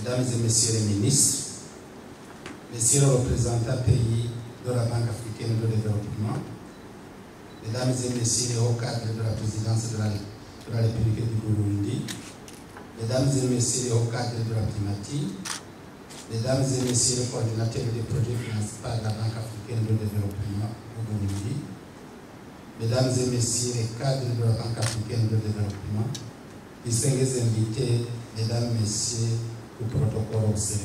Mesdames et Messieurs les ministres, Messieurs les représentants pays de la Banque africaine de développement, Mesdames et Messieurs les hauts cadres de la présidence de la République du Burundi, Mesdames et Messieurs les hauts cadres de la primatie, Mesdames et Messieurs les coordinateurs des projets financés par la Banque africaine de développement au Burundi, Mesdames et Messieurs les cadres de la Banque africaine de développement, distingués invités, Mesdames, Messieurs, au protocole observé.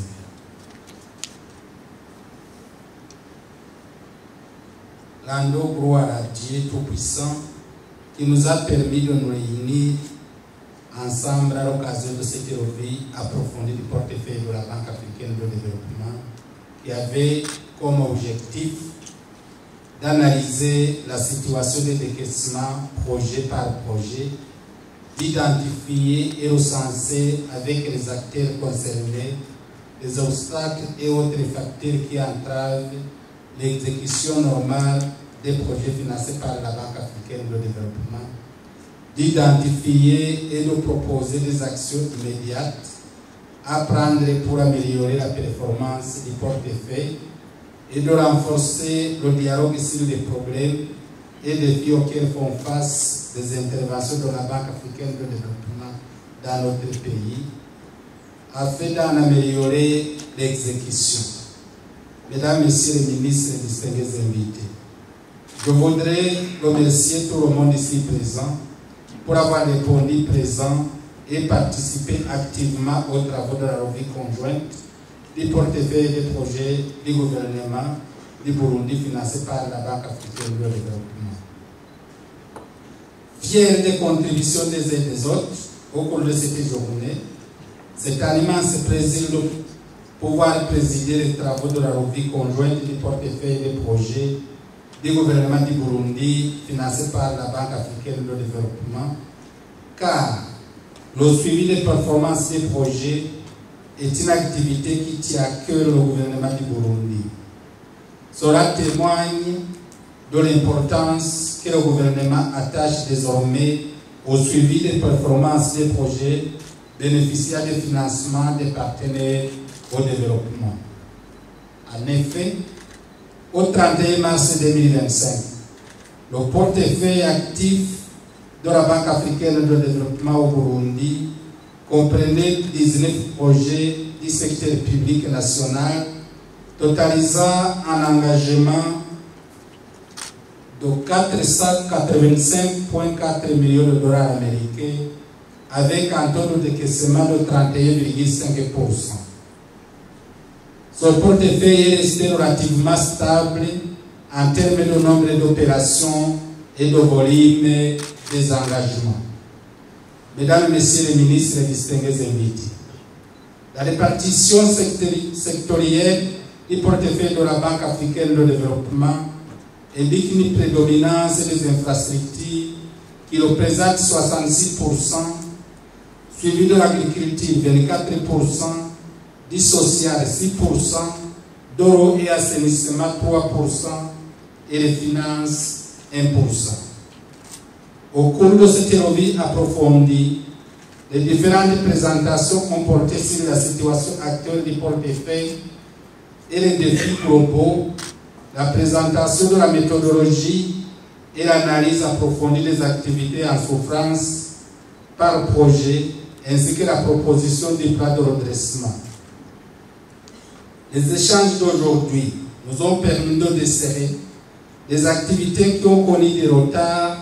L'Ando gloire à Dieu Tout-Puissant qui nous a permis de nous réunir ensemble à l'occasion de cette revue approfondie du portefeuille de la Banque africaine de développement qui avait comme objectif d'analyser la situation des décaissements projet par projet, d'identifier et recenser avec les acteurs concernés les obstacles et autres facteurs qui entravent l'exécution normale des projets financés par la Banque africaine de développement, d'identifier et de proposer des actions immédiates à prendre pour améliorer la performance du portefeuille et de renforcer le dialogue sur les problèmes et défis auxquels font face les interventions de la Banque africaine de développement dans notre pays, afin d'en améliorer l'exécution. Mesdames, Messieurs les ministres et distingués invités, je voudrais remercier tout le monde ici présent pour avoir répondu présent et participé activement aux travaux de la revue conjointe du portefeuille des projets du gouvernement du Burundi financé par la Banque africaine de développement. Fier des contributions des uns et des autres au cours de cette journée, c'est un immense plaisir de pouvoir présider les travaux de la revue conjointe du portefeuille des projets du gouvernement du Burundi financé par la Banque africaine de développement, car le suivi des performances des projets est une activité qui tient à cœur le gouvernement du Burundi. Cela témoigne de l'importance que le gouvernement attache désormais au suivi des performances des projets bénéficiaires des financements des partenaires au développement. En effet, au 31 mars 2025, le portefeuille actif de la Banque africaine de développement au Burundi comprenait 19 projets du secteur public national, totalisant un engagement de 485,4 millions de dollars américains, avec un taux de décaissement de 31,5%. Ce portefeuille est resté relativement stable en termes de nombre d'opérations et de volume des engagements. Mesdames, Messieurs les ministres et distingués invités, la répartition sectorielle du portefeuille de la Banque africaine de développement indique une prédominance des infrastructures qui représente 66%, suivi de l'agriculture 24%, du social 6%, de l'eau et assainissement 3% et les finances 1%. Au cours de cette revue approfondie, les différentes présentations ont porté sur la situation actuelle du portefeuille et les défis globaux, la présentation de la méthodologie et l'analyse approfondie des activités en souffrance par projet, ainsi que la proposition du plan de redressement. Les échanges d'aujourd'hui nous ont permis de desserrer les activités qui ont connu des retards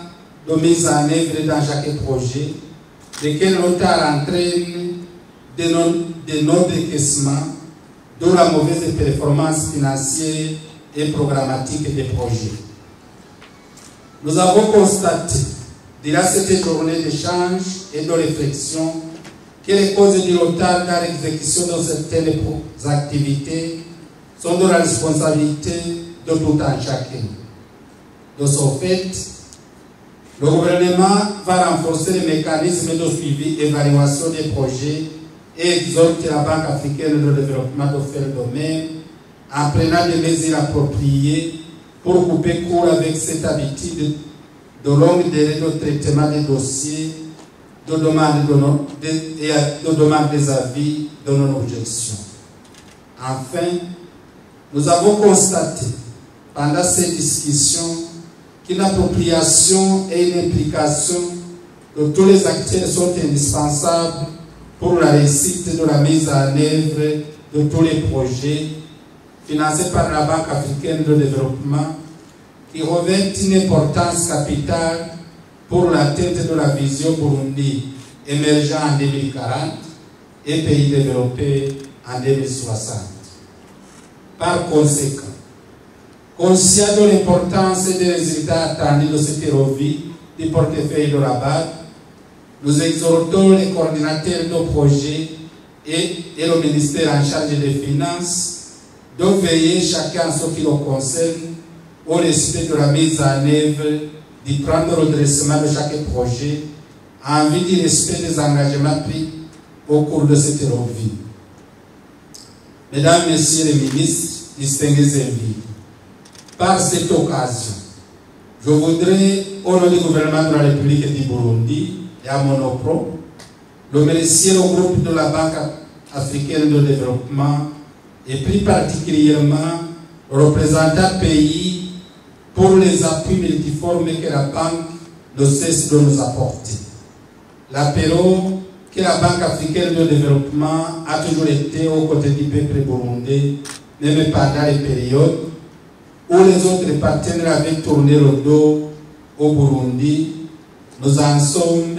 de mise en œuvre dans chaque projet, lesquels retards entraînent des non-décaissements, de la mauvaise performance financière et programmatique des projets. Nous avons constaté, durant cette journée d'échange et de réflexion, que les causes du retard dans l'exécution de certaines activités sont de la responsabilité de tout un chacun. De ce fait, le gouvernement va renforcer les mécanismes de suivi et évaluation des projets et exhorte la Banque africaine de développement de faire de même en prenant des mesures appropriées pour couper court avec cette habitude de longue durée de traitement des dossiers de demande des avis de nos objections. Enfin, nous avons constaté pendant ces discussions qu'une appropriation et une implication de tous les acteurs sont indispensables pour la réussite de la mise en œuvre de tous les projets financés par la Banque africaine de développement qui revêtent une importance capitale pour l'atteinte de la vision Burundi émergent en 2040 et pays développés en 2060. Par conséquent, conscient de l'importance et des résultats attendus de cette revue du portefeuille de la BAD, nous exhortons les coordinateurs de projets et le ministère en charge des Finances de veiller chacun ce qui le concerne au respect de la mise en œuvre du plan de redressement de chaque projet en vue du respect des engagements pris au cours de cette revue. Mesdames, Messieurs les ministres, distingués invités, par cette occasion, je voudrais, au nom du gouvernement de la République du Burundi et à mon nom propre, remercier au groupe de la Banque africaine de développement et plus particulièrement le représentant pays pour les appuis multiformes que la Banque ne cesse de nous apporter. L'apéro que la Banque africaine de développement a toujours été aux côtés du peuple burundais, même pendant les périodes où les autres partenaires avaient tourné le dos au Burundi, nous en sommes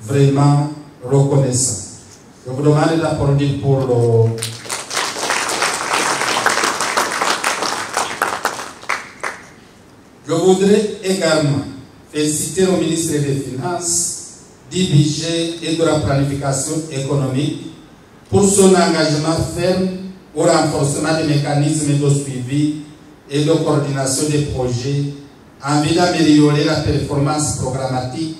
vraiment reconnaissants. Je vous demande d'applaudir pour le... Je voudrais également féliciter le ministre des Finances, du budget et de la planification économique pour son engagement ferme au renforcement des mécanismes de suivi et de coordination des projets en vue d'améliorer la performance programmatique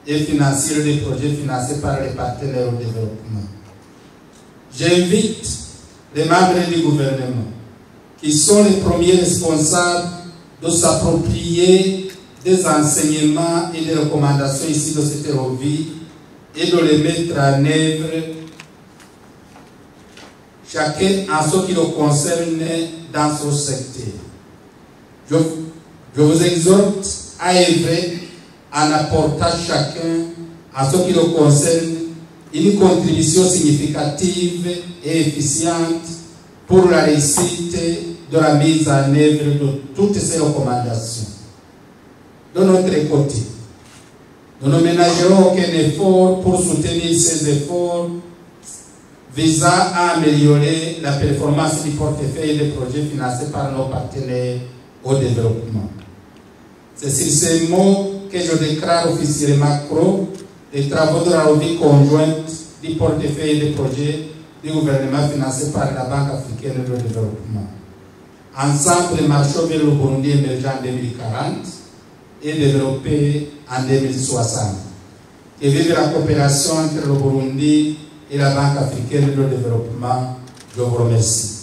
et financière des projets financés par les partenaires au développement. J'invite les membres du gouvernement, qui sont les premiers responsables de s'approprier des enseignements et des recommandations ici de cette revue et de les mettre en œuvre, chacun en ce qui le concerne dans son secteur. Je vous exhorte à œuvrer en apportant chacun en ce qui le concerne une contribution significative et efficiente pour la réussite de la mise en œuvre de toutes ces recommandations. De notre côté, nous ne ménagerons aucun effort pour soutenir ces efforts visant à améliorer la performance du portefeuille des projets financés par nos partenaires au développement. C'est sur ces mots que je déclare officiellement clos les travaux de la revue conjointe du portefeuille des projets du gouvernement financé par la Banque africaine de développement. Ensemble, marchons vers le Burundi émergent en 2040 et développé en 2060. Et vive la coopération entre le Burundi et la Banque africaine de développement. Je vous remercie.